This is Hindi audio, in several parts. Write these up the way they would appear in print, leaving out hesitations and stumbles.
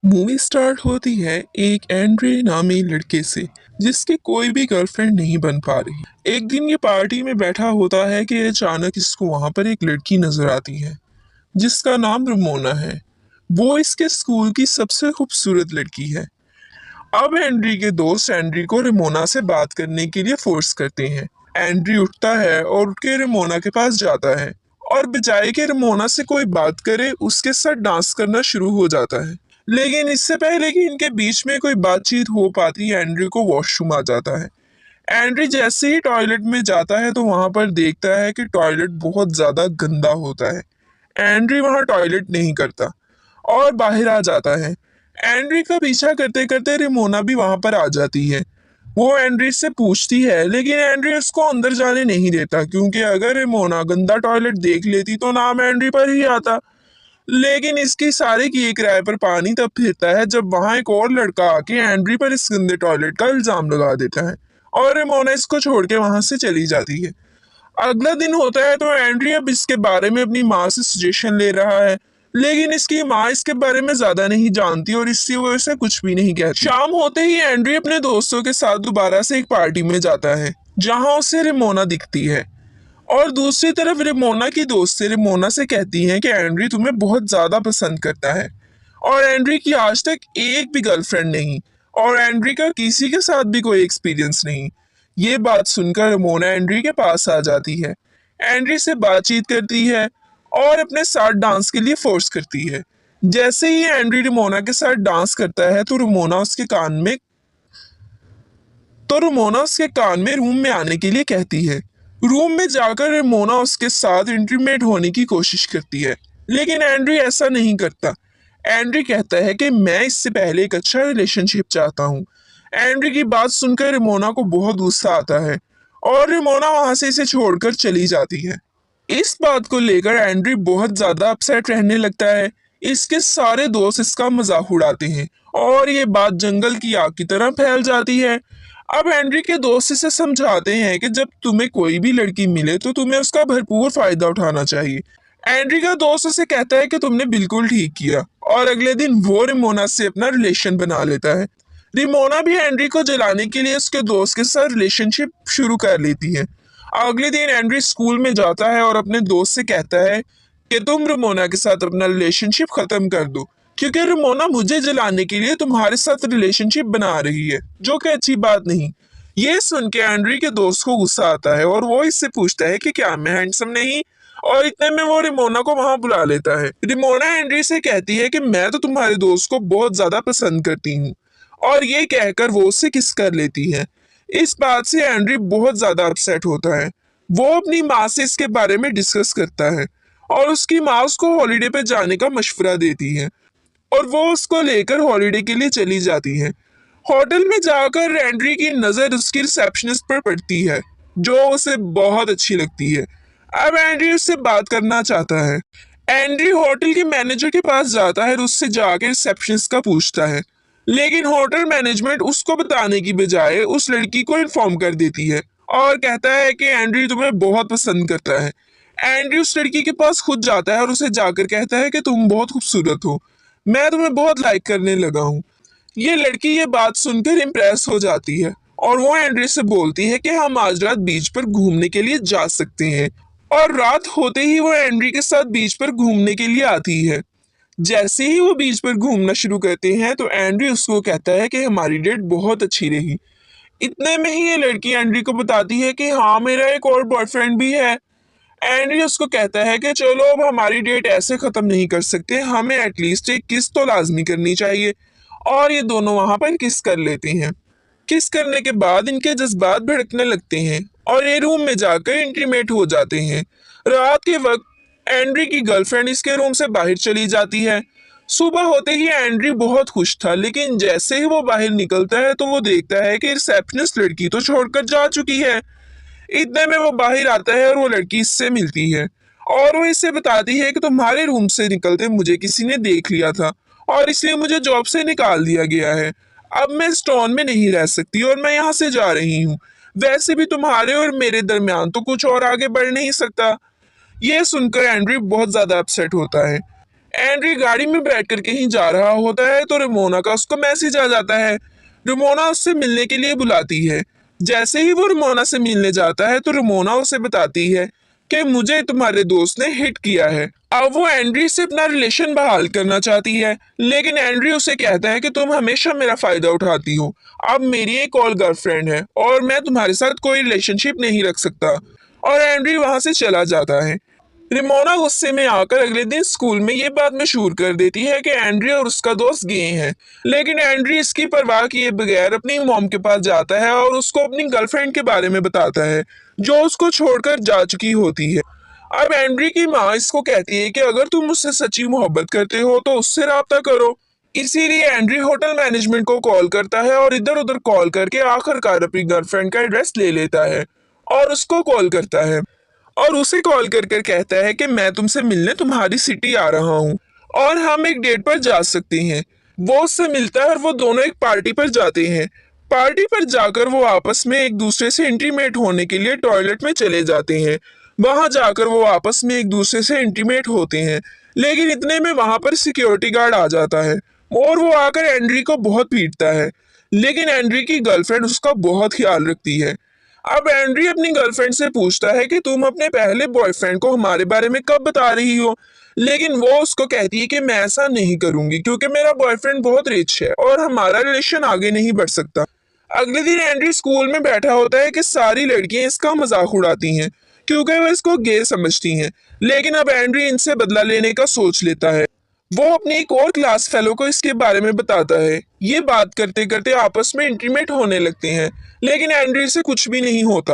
मूवी स्टार्ट होती है एक एंड्रे नामी लड़के से जिसकी कोई भी गर्लफ्रेंड नहीं बन पा रही। एक दिन ये पार्टी में बैठा होता है कि अचानक इसको वहां पर एक लड़की नजर आती है जिसका नाम रमोना है। वो इसके स्कूल की सबसे खूबसूरत लड़की है। अब एंड्री के दोस्त एंड्री को रेमोना से बात करने के लिए फोर्स करते हैं। एंड्री उठता है और उठ के रेमोना के पास जाता है और बजाय के रेमोना से कोई बात करे उसके साथ डांस करना शुरू हो जाता है। लेकिन इससे पहले कि इनके बीच में कोई बातचीत हो पाती एंड्री को वॉशरूम आ जाता है। एंड्री जैसे ही टॉयलेट में जाता है तो वहां पर देखता है कि टॉयलेट बहुत ज्यादा गंदा होता है। एंड्री वहां टॉयलेट नहीं करता और बाहर आ जाता है। एंड्री का पीछा करते करते रेमोना भी वहां पर आ जाती है। वो एंड्री से पूछती है लेकिन एंड्री उसको अंदर जाने नहीं देता क्योंकि अगर रेमोना गंदा टॉयलेट देख लेती तो नाम एंड्री पर ही आता। लेकिन इसकी सारे किए किराए पर पानी तब फिरता है जब वहां एक और लड़का आके एंड्री पर इस गंदे टॉयलेट का इल्जाम लगा देता है और रेमोना इसको छोड़ के वहां से चली जाती है। अगला दिन होता है तो एंड्री अब इसके बारे में अपनी माँ से सजेशन ले रहा है। लेकिन इसकी माँ इसके बारे में ज्यादा नहीं जानती और इसकी वजह से कुछ भी नहीं कहती। शाम होते ही एंड्री अपने दोस्तों के साथ दोबारा से एक पार्टी में जाता है जहां उसे रेमोना दिखती है। और दूसरी तरफ रेमोना की दोस्त से रेमोना से कहती हैं कि एंड्री तुम्हें बहुत ज्यादा पसंद करता है और एंड्री की आज तक एक भी गर्लफ्रेंड नहीं और एंड्री का किसी के साथ भी कोई एक्सपीरियंस नहीं। ये बात सुनकर रेमोना एंड्री के पास आ जाती है, एंड्री से बातचीत करती है और अपने साथ डांस के लिए फोर्स करती है। जैसे ही एंड्री रेमोना के साथ डांस करता है तो रेमोना उसके कान में रूम में आने के लिए कहती है। रूम में जाकर रेमोना उसके साथ इंटीमेट होने की कोशिश करती है लेकिन एंड्री ऐसा नहीं करता। एंड्री कहता है कि मैं इससे पहले एक अच्छा रिलेशनशिप चाहता हूँ। एंड्री की बात सुनकर रेमोना को बहुत गुस्सा आता है और रेमोना वहां से इसे छोड़कर चली जाती है। इस बात को लेकर एंड्री बहुत ज्यादा अपसेट रहने लगता है। इसके सारे दोस्त इसका मजाक उड़ाते हैं और ये बात जंगल की आग की तरह फैल जाती है। अब एंड्री के दोस्त इसे समझाते हैं कि जब तुम्हें कोई भी लड़की मिले तो तुम्हें उसका भरपूर फायदा उठाना चाहिए। एंड्री का दोस्त उसे कहता है कि तुमने बिल्कुल ठीक किया और अगले दिन वो रिमोना से अपना रिलेशन बना लेता है। रिमोना भी एंड्री को जलाने के लिए उसके दोस्त के साथ रिलेशनशिप शुरू कर लेती है। अगले दिन एंड्री स्कूल में जाता है और अपने दोस्त से कहता है कि तुम रिमोना के साथ अपना रिलेशनशिप खत्म कर दो क्योंकि रिमोना मुझे जलाने के लिए तुम्हारे साथ रिलेशनशिप बना रही है, जो कि अच्छी बात नहीं। ये सुन के एंड्री के दोस्त को गुस्सा आता है और वो इससे पूछता है कि क्या मैं हैंडसम नहीं, और इतने में वो रिमोना को वहां बुला लेता है। रिमोना एंड्री से कहती है कि मैं तो तुम्हारे दोस्त को बहुत ज्यादा पसंद करती हूँ और ये कहकर वो उससे किस कर लेती है। इस बात से एंड्री बहुत ज्यादा अपसेट होता है। वो अपनी माँ से इसके बारे में डिस्कस करता है और उसकी माँ उसको हॉलीडे पे जाने का मशवरा देती है और वो उसको लेकर हॉलीडे के लिए चली जाती है। होटल में जाकर एंड्री की नजर उसकी रिसेप्शनिस्ट पर पड़ती है जो उसे बहुत अच्छी लगती है। अब एंड्री उससे बात करना चाहता है। एंड्री होटल के मैनेजर के पास जाता है और उससे जाकर रिसेप्शनिस्ट का पूछता है। लेकिन होटल मैनेजमेंट उसको बताने की बजाय उस लड़की को इन्फॉर्म कर देती है और कहता है कि एंड्री तुम्हें बहुत पसंद करता है। एंड्री उस लड़की के पास खुद जाता है और उसे जाकर कहता है कि तुम बहुत खूबसूरत हो, मैं तुम्हें बहुत लाइक करने लगा हूँ। ये लड़की ये बात सुनकर इम्प्रेस हो जाती है और वो एंड्री से बोलती है कि हम आज रात बीच पर घूमने के लिए जा सकते हैं। और रात होते ही वो एंड्री के साथ बीच पर घूमने के लिए आती है। जैसे ही वो बीच पर घूमना शुरू करते हैं तो एंड्री उसको कहता है कि हमारी डेट बहुत अच्छी रही। इतने में ही ये लड़की एंड्री को बताती है कि हाँ मेरा एक और बॉयफ्रेंड भी है। एंड्री उसको कहता है कि चलो अब हमारी डेट ऐसे खत्म नहीं कर सकते, हमें एटलीस्ट एक किस तो लाजमी करनी चाहिए। और ये दोनों वहां पर किस कर लेते हैं। किस करने के बाद इनके जज्बात भड़कने लगते हैं और ये रूम में जाकर इंटीमेट हो जाते हैं। रात के वक्त एंड्री की गर्लफ्रेंड इसके रूम से बाहर चली जाती है। सुबह होते ही एंड्री बहुत खुश था लेकिन जैसे ही वो बाहर निकलता है तो वो देखता है कि रिसेप्शनिस्ट लड़की तो छोड़कर जा चुकी है। इतने में वो बाहर आता है और वो लड़की इससे मिलती है और वो इससे बताती है कि तुम्हारे रूम से निकलते मुझे किसी ने देख लिया था और इसलिए मुझे जॉब से निकाल दिया गया है। अब मैं स्टोन में नहीं रह सकती और मैं यहाँ से जा रही हूँ। वैसे भी तुम्हारे और मेरे दरमियान तो कुछ और आगे बढ़ नहीं सकता। ये सुनकर एंड्रयू बहुत ज्यादा अपसेट होता है। एंड्री गाड़ी में बैठ कर कहीं जा रहा होता है तो रेमोना का उसको मैसेज आ जाता है। रेमोना उससे मिलने के लिए बुलाती है। जैसे ही वो रेमोना से मिलने जाता है तो रेमोना उसे बताती है कि मुझे तुम्हारे दोस्त ने हिट किया है। अब वो एंड्री से अपना रिलेशन बहाल करना चाहती है, लेकिन एंड्री उसे कहता है कि तुम हमेशा मेरा फायदा उठाती हो। अब मेरी एक और गर्लफ्रेंड है और मैं तुम्हारे साथ कोई रिलेशनशिप नहीं रख सकता। और एंड्री वहां से चला जाता है। रेमोना गुस्से में आकर अगले दिन स्कूल में ये बात मशहूर कर देती है कि एंड्री और उसका दोस्त गे हैं। लेकिन एंड्री इसकी परवाह किए बगैर अपनी मॉम के पास जाता है और उसको अपनी गर्लफ्रेंड के बारे में बताता है, जो उसको छोड़कर जा चुकी होती है। अब एंड्री की माँ इसको कहती है कि अगर तुम मुझसे सच्ची मोहब्बत करते हो तो उससे राब्ता करो। इसीलिए एंड्री होटल मैनेजमेंट को कॉल करता है और इधर उधर कॉल करके आखिरकार अपनी गर्लफ्रेंड का एड्रेस ले लेता है और उसको कॉल करता है और उसे कॉल कर कर कहता है कि मैं तुमसे मिलने तुम्हारी सिटी आ रहा हूँ और हम एक डेट पर जा सकते हैं। वो उससे मिलता है और वो दोनों एक पार्टी पर जाते हैं। पार्टी पर जाकर वो आपस में एक दूसरे से इंटीमेट होने के लिए टॉयलेट में चले जाते हैं। वहां जाकर वो आपस में एक दूसरे से इंटीमेट होते हैं, लेकिन इतने में वहां पर सिक्योरिटी गार्ड आ जाता है और वो आकर एंड्री को बहुत पीटता है। लेकिन एंड्री की गर्लफ्रेंड उसका बहुत ख्याल रखती है। अब एंड्री अपनी गर्लफ्रेंड से पूछता है कि तुम अपने पहले बॉयफ्रेंड को हमारे बारे में कब बता रही हो, लेकिन वो उसको कहती है कि मैं ऐसा नहीं करूंगी क्योंकि मेरा बॉयफ्रेंड बहुत रिच है और हमारा रिलेशन आगे नहीं बढ़ सकता। अगले दिन एंड्री स्कूल में बैठा होता है कि सारी लड़कियां इसका मजाक उड़ाती हैं क्योंकि वो इसको गे समझती हैं, लेकिन अब एंड्री इनसे बदला लेने का सोच लेता है। वो अपनी एक और क्लास फेलो को इसके बारे में बताता है। ये बात करते करते आपस में इंटीमेट होने लगते हैं, लेकिन एंड्री से कुछ भी नहीं होता।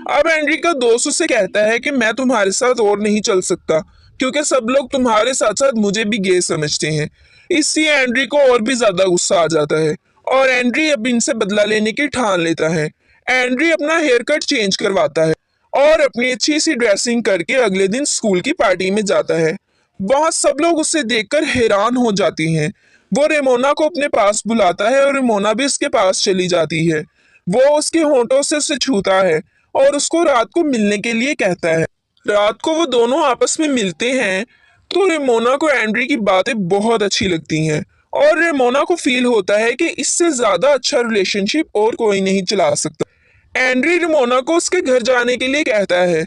अब एंड्री का दोस्त उसे कहता है कि मैं तुम्हारे साथ और नहीं चल सकता क्योंकि सब लोग तुम्हारे साथ साथ मुझे भी गे समझते हैं। इससे एंड्री को और भी ज्यादा गुस्सा आ जाता है और एंड्री अब इनसे बदला लेने की ठान लेता है। एंड्री अपना हेयर कट चेंज करवाता है और अपनी अच्छी सी ड्रेसिंग करके अगले दिन स्कूल की पार्टी में जाता है। वहां सब लोग उसे देखकर हैरान हो जाती हैं। वो रेमोना को अपने पास बुलाता है और रेमोना भी उसके पास चली जाती है। वो उसके होंठों से उसे छूता है और उसको रात को मिलने के लिए कहता है। रात को वो दोनों आपस में मिलते हैं तो रेमोना को एंड्री की बातें बहुत अच्छी लगती हैं और रेमोना को फील होता है कि इससे ज्यादा अच्छा रिलेशनशिप और कोई नहीं चला सकता। एंड्री रेमोना को उसके घर जाने के लिए कहता है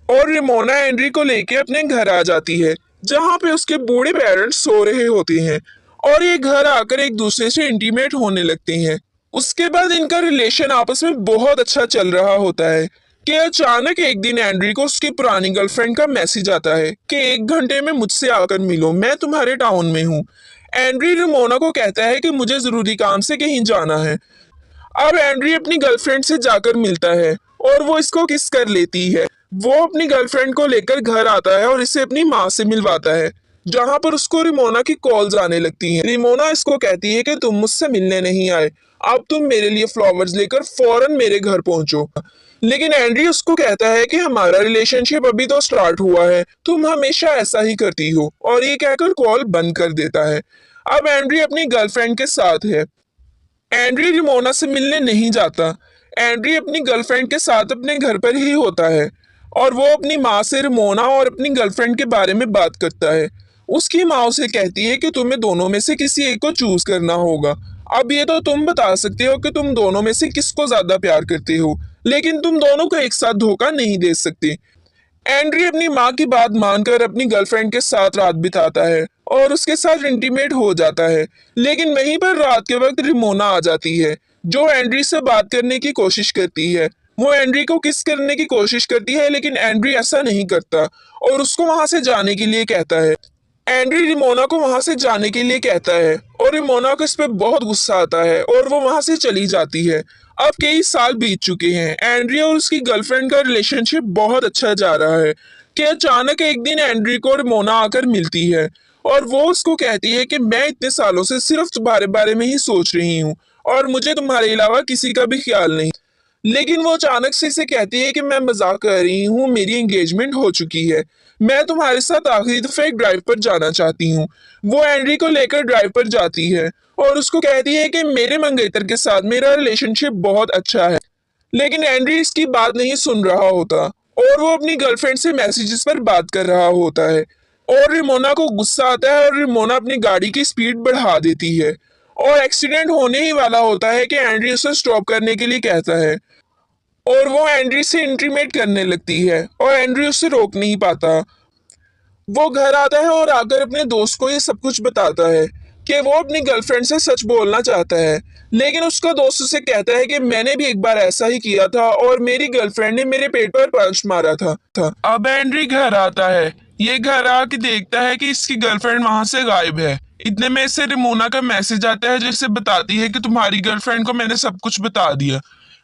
और रेमोना एंड्री को लेके अपने घर आ जाती है, जहाँ पे उसके बूढ़े पेरेंट्स सो रहे होते हैं और ये घर आकर एक दूसरे से इंटीमेट होने लगते हैं। उसके बाद इनका रिलेशन आपस में बहुत अच्छा चल रहा होता है कि अचानक एक दिन एंड्री को उसकी पुरानी गर्लफ्रेंड का मैसेज आता है कि 1 घंटे में मुझसे आकर मिलो, मैं तुम्हारे टाउन में हूँ। एंड्री रेमोना को कहता है कि मुझे जरूरी काम से कहीं जाना है। अब एंड्री अपनी गर्लफ्रेंड से जाकर मिलता है और वो इसको किस कर लेती है। वो अपनी गर्लफ्रेंड को लेकर घर आता है और इसे अपनी माँ से मिलवाता है, जहाँ पर उसको रिमोना की कॉल्स आने लगती हैं। रिमोना इसको कहती है कि तुम मुझसे मिलने नहीं आए, अब तुम मेरे लिए फ्लावर्स लेकर फौरन मेरे घर पहुंचो। लेकिन एंड्री उसको कहता है कि हमारा रिलेशनशिप अभी तो स्टार्ट हुआ है, तुम हमेशा ऐसा ही करती हो, और ये कहकर कॉल बंद कर देता है। अब एंड्री अपनी गर्लफ्रेंड के साथ है। एंड्री रिमोना से मिलने नहीं जाता। एंड्री अपनी गर्लफ्रेंड के साथ अपने घर पर ही होता है और वो अपनी माँ से रिमोना और अपनी गर्लफ्रेंड के बारे में बात करता है। उसकी माँ उसे कहती है कि तुम्हें दोनों में से किसी एक को चूज करना होगा। अब ये तो तुम बता सकते हो कि तुम दोनों में से किसको ज्यादा प्यार करते हो, लेकिन तुम दोनों को एक साथ धोखा नहीं दे सकते। एंड्री अपनी माँ की बात मानकर अपनी गर्लफ्रेंड के साथ रात बिताता है और उसके साथ इंटीमेट हो जाता है। लेकिन वहीं पर रात के वक्त रिमोना आ जाती है, जो एंड्री से बात करने की कोशिश करती है। वो एंड्री को किस करने की कोशिश करती है, लेकिन एंड्री ऐसा नहीं करता और उसको वहां से जाने के लिए कहता है। एंड्री रिमोना को वहां से जाने के लिए कहता है और रिमोना को इस पे बहुत गुस्सा आता है और वो वहां से चली जाती है। अब कई साल बीत चुके हैं। एंड्री और उसकी गर्लफ्रेंड का रिलेशनशिप बहुत अच्छा जा रहा है कि अचानक एक दिन एंड्री को रिमोना आकर मिलती है और वो उसको कहती है कि मैं इतने सालों से सिर्फ तुम्हारे बारे में ही सोच रही हूँ और मुझे तुम्हारे अलावा किसी का भी ख्याल नहीं। लेकिन वो अचानक से इसे कहती है कि मैं मजाक कर रही हूँ, मेरी एंगेजमेंट हो चुकी है, मैं तुम्हारे साथ आखिरी दफा एक ड्राइव पर जाना चाहती हूँ। वो एंड्री को लेकर ड्राइव पर जाती है और उसको कहती है कि मेरे मंगेतर के साथ मेरा रिलेशनशिप बहुत अच्छा है। लेकिन एंड्री इसकी बात नहीं सुन रहा होता और वो अपनी गर्लफ्रेंड से मैसेजेस पर बात कर रहा होता है और रिमोना को गुस्सा आता है और रिमोना अपनी गाड़ी की स्पीड बढ़ा देती है और एक्सीडेंट होने ही वाला होता है कि एंड्री उसे स्टॉप करने के लिए कहता है और वो एंड्री से इंटीमेट करने लगती है और एंड्री उसे रोक नहीं पाता। वो घर आता है और आकर अपने दोस्त को ये सब कुछ बताता है कि वो अपनी गर्लफ्रेंड से सच बोलना चाहता है, लेकिन उसका दोस्त उसे कहता है कि मैंने भी एक बार ऐसा ही किया था और मेरी गर्लफ्रेंड ने मेरे पेट पर पंच मारा था। अब एंड्री घर आता है। ये घर आके देखता है कि इसकी गर्लफ्रेंड वहां से गायब है। इतने में से रिमोना का मैसेज आता है जिससे बताती है कि तुम्हारी गर्लफ्रेंड को मैंने सब कुछ बता दिया।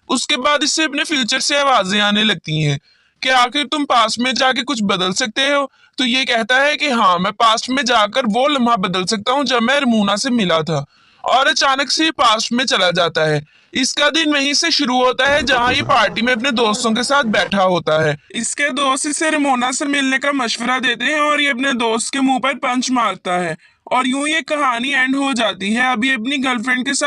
उसके बाद इससे अपने फ्यूचर से आवाजें आने लगती हैं कि आखिर तुम पास्ट में जाके कुछ बदल सकते हो। तो ये कहता है कि हाँ, मैं पास्ट में जाकर वो लम्हा बदल सकता हूँ जब मैं रमूना से मिला था। और अचानक से ये पास्ट में चला जाता है। इसका दिन वहीं से शुरू होता है जहाँ ये पार्टी में अपने दोस्तों के साथ बैठा होता है। इसके दोस्त इसे रमोना से मिलने का मशवरा देते हैं और ये अपने दोस्त के मुंह पर पंच मारता है और यूं ये कहानी एंड हो जाती है। अभी अपनी गर्लफ्रेंड के साथ